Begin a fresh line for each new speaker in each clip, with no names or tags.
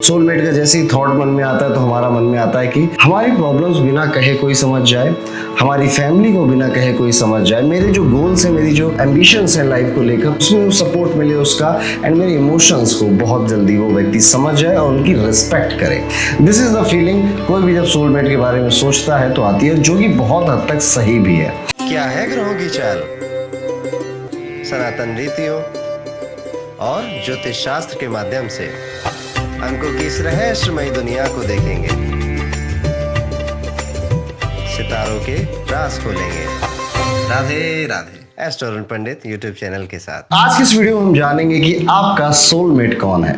Soulmate का जैसे ही thought मन में आता है तो हमारा मन में आता है कि हमारी प्रॉब्लम्स बिना कहे कोई समझ जाए, हमारी फैमिली को बिना कहे कोई समझ जाए, मेरे जो गोल्स हैं, मेरी जो एम्बिशंस हैं लाइफ को लेकर, उसमें सपोर्ट मिले उसका, एंड मेरे इमोशंस को बहुत जल्दी वो व्यक्ति समझ जाए और उनकी रिस्पेक्ट करे। दिस इज द फीलिंग कोई भी जब सोलमेट के बारे में सोचता है तो आती है, जो कि बहुत हद तक सही भी है।
क्या है ग्रहों की चाल, सनातन रीतियों और ज्योतिष शास्त्र के माध्यम से अंकों की इस रहस्यमयी दुनिया को देखेंगे, सितारों के राज खोलेंगे। राधे राधे। एस्ट्रोलॉजर पंडित यूट्यूब चैनल के साथ
आज की इस वीडियो में हम जानेंगे कि आपका सोलमेट कौन है।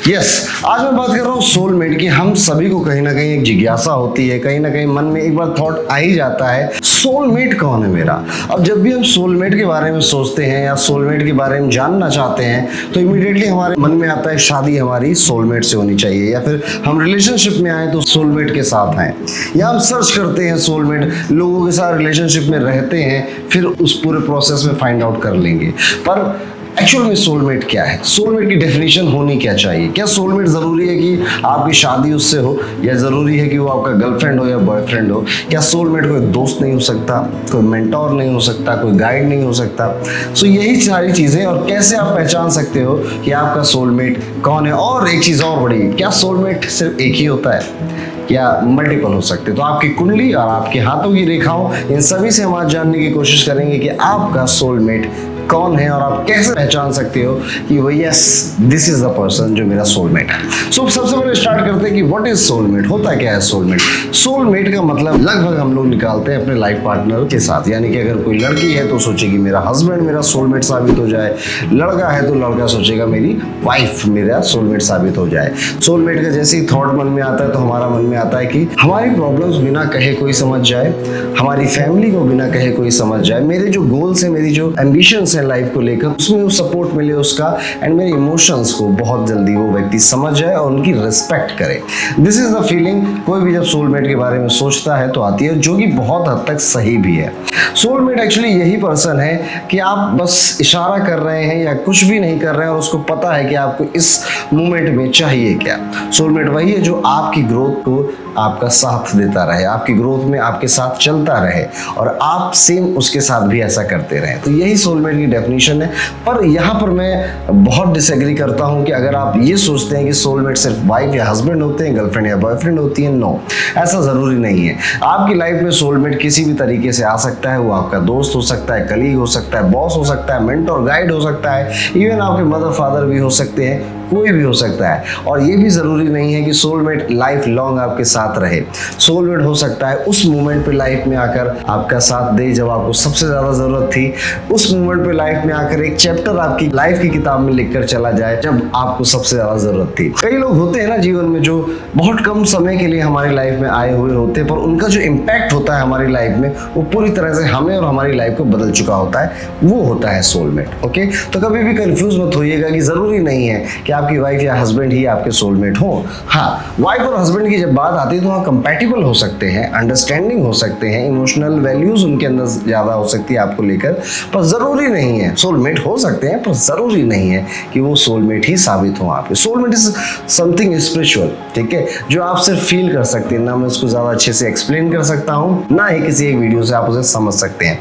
यस, आज मैं बात कर रहा हूँ सोलमेट की। हम सभी को कहीं ना कहीं एक जिज्ञासा होती है, कहीं ना कहीं मन में एक बार थॉट आ ही जाता है, सोलमेट कौन है मेरा। अब जब भी हम सोलमेट के बारे में सोचते हैं या सोलमेट के बारे में जानना चाहते हैं तो इमीडिएटली हमारे मन में आता है शादी हमारी सोलमेट से होनी चाहिए, या फिर हम रिलेशनशिप में आए तो सोलमेट के साथ हैं, या हम सर्च करते हैं सोलमेट, लोगों के साथ रिलेशनशिप में रहते हैं, फिर उस पूरे प्रोसेस में फाइंड आउट कर लेंगे। पर एक्चुअल में सोलमेट क्या है, सोलमेट की डेफिनेशन होनी क्या चाहिए। क्या सोलमेट जरूरी है कि आपकी शादी उससे हो, या जरूरी है कि वो आपका गर्लफ्रेंड हो या बॉयफ्रेंड हो। क्या सोलमेट कोई दोस्त नहीं हो सकता, कोई मेंटोर नहीं हो सकता, कोई गाइड नहीं हो सकता। सो यही सारी चीजें, और कैसे आप पहचान सकते हो कि आपका सोलमेट कौन है। और एक चीज और बड़ी, क्या सोलमेट सिर्फ एक ही होता है या मल्टीपल हो सकते। तो आपकी कुंडली और आपके हाथों की रेखाओं, इन सभी से हम आज जानने की कोशिश करेंगे कि आपका सोलमेट कौन है और आप कैसे पहचान सकते हो कि वो yes this is the person जो मेरा सोलमेट है। सो सबसे पहले स्टार्ट करते हैं कि व्हाट इज सोलमेट, होता क्या है सोलमेट। सोलमेट का मतलब लगभग हम लोग निकालते हैं अपने लाइफ पार्टनर के साथ, यानी कि अगर कोई लड़की है तो सोचे कि मेरा हस्बैंड मेरा सोलमेट साबित हो जाए, लड़का है तो लड़का सोचेगा मेरी वाइफ मेरा सोलमेट साबित हो जाए। सोलमेट का जैसे ही थॉट मन में आता है तो हमारा मन में आता है कि हमारी प्रॉब्लम्स बिना कहे कोई समझ जाए, हमारी फैमिली को बिना कहे कोई समझ जाए, मेरे जो गोल्स हैं, मेरी जो एम्बिशंस लाइफ को लेकर, उसमें सपोर्ट मिले उसका, एंड मेरे इमोशंस को बहुत जल्दी वो व्यक्ति समझ जाए और उनकी रिस्पेक्ट करे। दिस इज द फीलिंग कोई भी जब सोलमेट के बारे में सोचता है तो आती है, जो कि बहुत हद तक सही भी है। सोलमेट एक्चुअली यही पर्सन है कि आप बस इशारा कर रहे हैं या कुछ भी नहीं कर रहे हैं और उसको पता है कि आपको इस मोमेंट में चाहिए क्या। सोलमेट वही है जो आपकी ग्रोथ को आपका साथ देता रहे, आपकी ग्रोथ में आपके साथ चलता रहे, और आप सेम उसके साथ भी ऐसा करते रहे। तो यही सोलमेट की डेफिनेशन है। पर यहाँ पर मैं बहुत डिसएग्री करता हूँ कि अगर आप ये सोचते हैं कि सोलमेट सिर्फ वाइफ या हस्बैंड होते हैं, गर्लफ्रेंड या बॉयफ्रेंड होती है, नो, ऐसा जरूरी नहीं है। आपकी लाइफ में सोलमेट किसी भी तरीके से आ सकता है। वो आपका दोस्त हो सकता है, कलीग हो सकता है, बॉस हो सकता है, मेंटोर गाइड हो सकता है, इवन आपके मदर फादर भी हो सकते हैं, कोई भी हो सकता है। और ये भी जरूरी नहीं है कि सोलमेट लाइफ लॉन्ग आपके साथ रहे। सोलमेट हो सकता है उस मोमेंट पे लाइफ में आकर आपका साथ दे जब आपको सबसे ज्यादा जरूरत थी, उस मोमेंट पे लाइफ में आकर एक चैप्टर आपकी लाइफ की किताब में लिखकर चला जाए जब आपको सबसे ज्यादा जरूरत थी। कई लोग होते हैं ना जीवन में जो बहुत कम समय के लिए हमारी लाइफ में आए हुए होते हैं, पर उनका जो इम्पैक्ट होता है हमारी लाइफ में वो पूरी तरह से हमें और हमारी लाइफ को बदल चुका होता है, वो होता है सोलमेट। ओके, तो कभी भी कंफ्यूज मत होइएगा कि जरूरी नहीं है कि आपकी वाइफ या हस्बैंड ही आपके सोलमेट हो। हाँ, वाइफ और हस्बैंड की जब बात आती है तो वहाँ कंपैटिबल हो सकते हैं, अंडरस्टैंडिंग हो सकते हैं, इमोशनल वैल्यूज उनके अंदर ज्यादा हो सकती है आपको लेकर, पर जरूरी नहीं है। सोलमेट हो सकते हैं पर जरूरी नहीं है कि वो सोलमेट ही साबित हो आपके। सोलमेट इज समथिंग स्पिरिचुअल, ठीक है, जो आप सिर्फ फील कर सकते हैं। ना मैं उसको ज्यादा अच्छे से एक्सप्लेन कर सकता हूँ, ना ही किसी एक वीडियो से आप उसे समझ सकते हैं।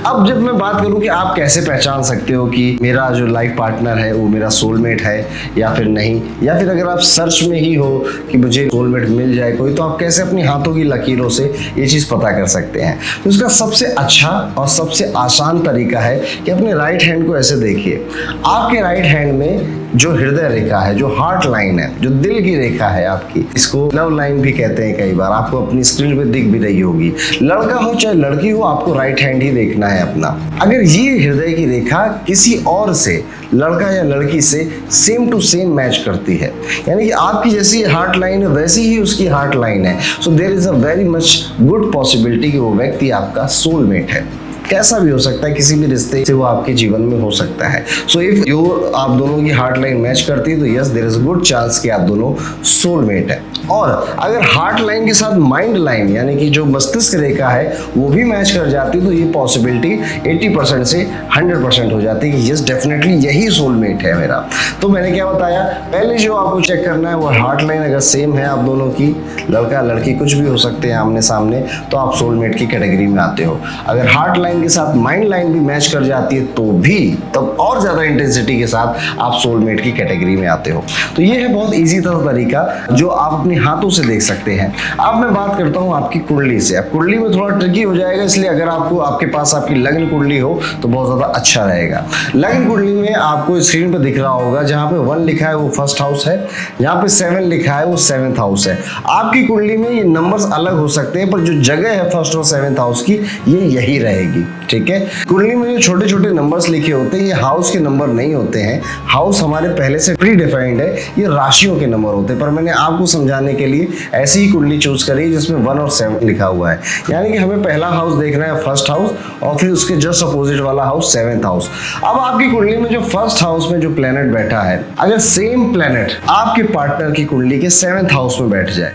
अब जब मैं बात करूँ कि आप कैसे पहचान सकते हो कि मेरा जो लाइफ पार्टनर है वो मेरा सोलमेट है या फिर नहीं, या फिर अगर आप सर्च में ही हो कि मुझे सोलमेट मिल जाए कोई, तो आप कैसे अपनी हाथों की लकीरों से ये चीज पता कर सकते हैं। तो इसका सबसे अच्छा और सबसे आसान तरीका है कि अपने राइट हैंड को ऐसे देखिए। आपके राइट हैंड में जो हृदय रेखा है, जो हार्ट लाइन है, जो दिल की रेखा है आपकी, इसको लव लाइन भी कहते हैं। कई बार आपको अपनी स्क्रीन पे दिख भी रही होगी। लड़का हो चाहे लड़की हो, आपको राइट हैंड ही देखना है अपना। अगर ये हृदय की रेखा किसी और से, लड़का या लड़की से सेम टू सेम मैच करती है, यानी कि आपकी जैसी हार्ट लाइन है वैसी ही उसकी हार्ट लाइन है, so there is a very much good possibility कि वो व्यक्ति आपका सोलमेट है। कैसा भी हो सकता है, किसी भी रिश्ते से वो आपके जीवन में हो सकता है। सो इफ यू आप दोनों की हार्ट लाइन मैच करती है तो yes there is good chance कि आप दोनों सोलमेट है। और अगर हार्ट लाइन के साथ माइंड लाइन यानी कि जो मस्तिष्क रेखा है वो भी मैच कर जाती है तो ये पॉसिबिलिटी 80% से 100% हो जाती है कि यस डेफिनेटली यही सोलमेट है मेरा। तो मैंने क्या बताया, पहले जो आपको चेक करना है वो हार्ट लाइन अगर सेम है आप दोनों की, लड़का लड़की कुछ भी हो सकते हैं आमने सामने, तो आप सोलमेट की कैटेगरी में आते हो। अगर हार्ट लाइन के साथ माइंड लाइन भी मैच कर जाती है तो भी तब और ज्यादा इंटेंसिटी के साथ आप सोलमेट की कैटेगरी में आते हो। तो ये है बहुत इजी तरीका जो आप अपने हाथों से देख सकते हैं। अब मैं बात करता हूं आपकी कुंडली से। अब कुंडली में थोड़ा ट्रिकी हो जाएगा, इसलिए अगर आपके पास आपकी लग्न कुंडली हो तो बहुत ज्यादा अच्छा रहेगा। लग्न कुंडली में आपको स्क्रीन पर दिख रहा होगा जहां पे 1 लिखा है वो फर्स्ट हाउस है, जहां पे 7 लिखा है वो 7th हाउस है। आपकी कुंडली में ये नंबर्स अलग हो सकते हैं पर जो जगह है फर्स्ट और 7th हाउस की ये यही रहेगी, ठीक है। कुंडली में जो छोटे छोटे नंबर्स लिखे होते हैं ये हाउस के नंबर नहीं होते हैं, हाउस हमारे पहले से प्री डिफाइंड है, ये राशियों के नंबर होते हैं। पर मैंने आपको समझाने के लिए ऐसी ही कुंडली चूज करी जिसमें 1 और 7 लिखा हुआ है, यानी कि हमें पहला हाउस देखना है फर्स्ट हाउस और फिर उसके जस्ट अपोजिट वाला हाउस 7th हाउस। अब आपकी कुंडली में जो फर्स्ट हाउस में जो प्लेनेट बैठा है, अगर सेम प्लेनेट आपके पार्टनर की कुंडली के 7th हाउस में बैठ जाए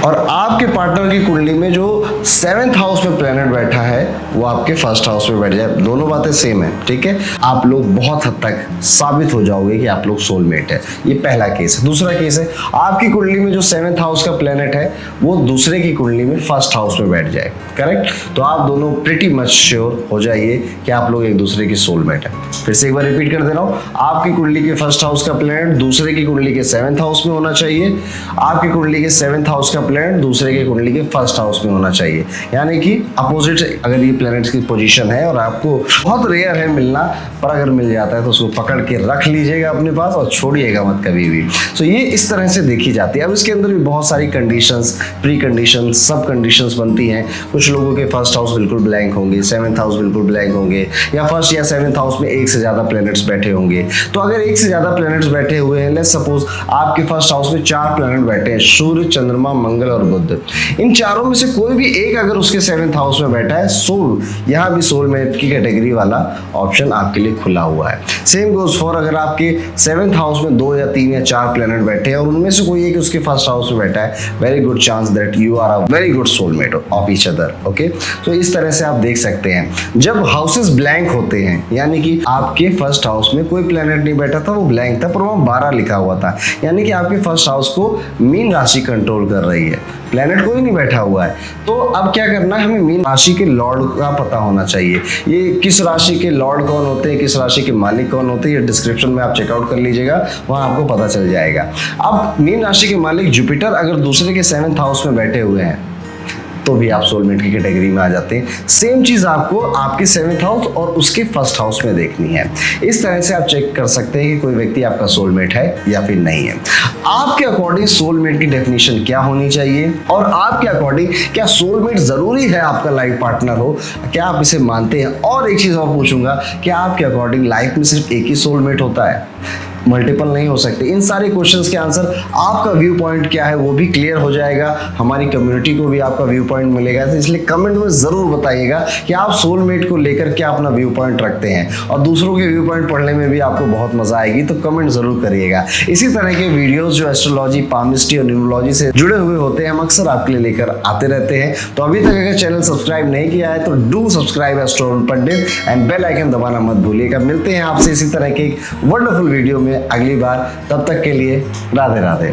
और आपके पार्टनर की कुंडली में जो 7th हाउस में प्लेनेट बैठा है वो आपके फर्स्ट हाउस में बैठ जाए, दोनों बातें सेम है, ठीक है, आप लोग बहुत हद तक साबित हो जाओगे कि आप लोग सोलमेट है। ये पहला केस है। दूसरा केस है आपकी कुंडली में जो 7th हाउस का प्लेनेट है वो दूसरे की कुंडली में फर्स्ट हाउस में बैठ जाए, करेक्ट, तो आप दोनों प्रिटी मच श्योर हो जाइए कि आप लोग एक दूसरे की सोलमेट है। फिर से एक बार रिपीट कर दे रहा हूँ, आपकी कुंडली के फर्स्ट हाउस का प्लेनेट दूसरे की कुंडली के 7th हाउस में होना चाहिए, आपकी कुंडली के 7th हाउस का प्लेनेट दूसरे के कुंडली के फर्स्ट हाउस में होना चाहिए, यानी कि अपोजिट अगर ये प्लैनेट्स की पोजीशन है। और आपको बहुत रेयर है मिलना, पर अगर मिल जाता है तो उसको पकड़ के रख लीजिएगा अपने पास और छोड़िएगा मत कभी भी। सो ये इस तरह से देखी जाती है। अब इसके अंदर भी बहुत सारी कंडीशंस, प्री कंडीशंस, सब कंडीशंस बनती हैं। कुछ लोगों के फर्स्ट हाउस बिल्कुल ब्लैंक होंगे, 7th हाउस बिल्कुल ब्लैंक होंगे, या फर्स्ट या 7th हाउस में एक से ज्यादा प्लैनेट्स बैठे होंगे। तो अगर एक से ज्यादा प्लैनेट्स बैठे हुए हैं, लेट्स सपोज आपके फर्स्ट हाउस में 4 प्लैनेट बैठे हैं, सूर्य, चंद्रमा, मंगल और बुध, इन चारों में से कोई भी एक अगर उसके 7th हाउस में बैठा है, सोल, यहाँ भी सोलमेट की कैटेगरी वाला ऑप्शन आपके लिए खुला हुआ है। सेम गोज फॉर अगर आपके 7th हाउस में 2 या 3 या 4 प्लैनेट बैठे हैं और उनमें से कोई एक उसके फर्स्ट हाउस में बैठा है, very good chance that you are a very good soulmate of each other, okay. तो इस तरह से आप देख सकते हैं। जब हाउसेस ब्लैंक होते हैं, यानी कि आपके फर्स्ट हाउस में कोई प्लैनेट नहीं बैठा था, वो ब्लैंक था, पर वहाँ 12 लिखा हुआ था, यानी कि आपके फर्स्ट हाउस को मीन राशि कंट्रोल कर रही है, प्लेनेट कोई नहीं बैठा हुआ है। तो अब क्या करना है, हमें मीन राशि के लॉर्ड का पता होना चाहिए। ये किस राशि के लॉर्ड कौन होते हैं, किस राशि के मालिक कौन होते हैं, ये डिस्क्रिप्शन में आप चेकआउट कर लीजिएगा, वहां आपको पता चल जाएगा। अब मीन राशि के मालिक जुपिटर अगर दूसरे के 7th हाउस में बैठे हुए हैं तो भी आप सोलमेट की कैटेगरी में आ जाते हैं। सेम चीज आपको आपके 7th हाउस और उसके फर्स्ट हाउस में देखनी है। इस तरह से आप चेक कर सकते हैं कि कोई व्यक्ति आपका सोलमेट है या फिर नहीं है। आपके अकॉर्डिंग सोलमेट की डेफिनेशन क्या होनी चाहिए, और आपके अकॉर्डिंग क्या सोलमेट जरूरी है आपका लाइफ पार्टनर हो, क्या आप इसे मानते हैं? और एक चीज और पूछूंगा, क्या आपके अकॉर्डिंग लाइफ में सिर्फ एक ही सोलमेट होता है, मल्टीपल नहीं हो सकते? इन सारे क्वेश्चंस के आंसर, आपका व्यू पॉइंट क्या है वो भी क्लियर हो जाएगा, हमारी कम्युनिटी को भी आपका व्यू पॉइंट मिलेगा। तो इसलिए कमेंट में जरूर बताइएगा कि आप सोलमेट को लेकर क्या अपना व्यू पॉइंट रखते हैं, और दूसरों के व्यू पॉइंट पढ़ने में भी आपको बहुत मजा आएगी, तो कमेंट जरूर करिएगा। इसी तरह के वीडियोस जो एस्ट्रोलॉजी, पामिस्ट्री और न्यूमरोलॉजी से जुड़े हुए होते हैं, हम अक्सर आपके लिए लेकर आते रहते हैं। तो अभी तक अगर चैनल सब्सक्राइब नहीं किया है तो do subscribe astro Pandit and bell icon दबाना मत भूलिएगा। मिलते हैं आपसे इसी तरह के एक वंडरफुल वीडियो में अगली बार, तब तक के लिए राधे राधे।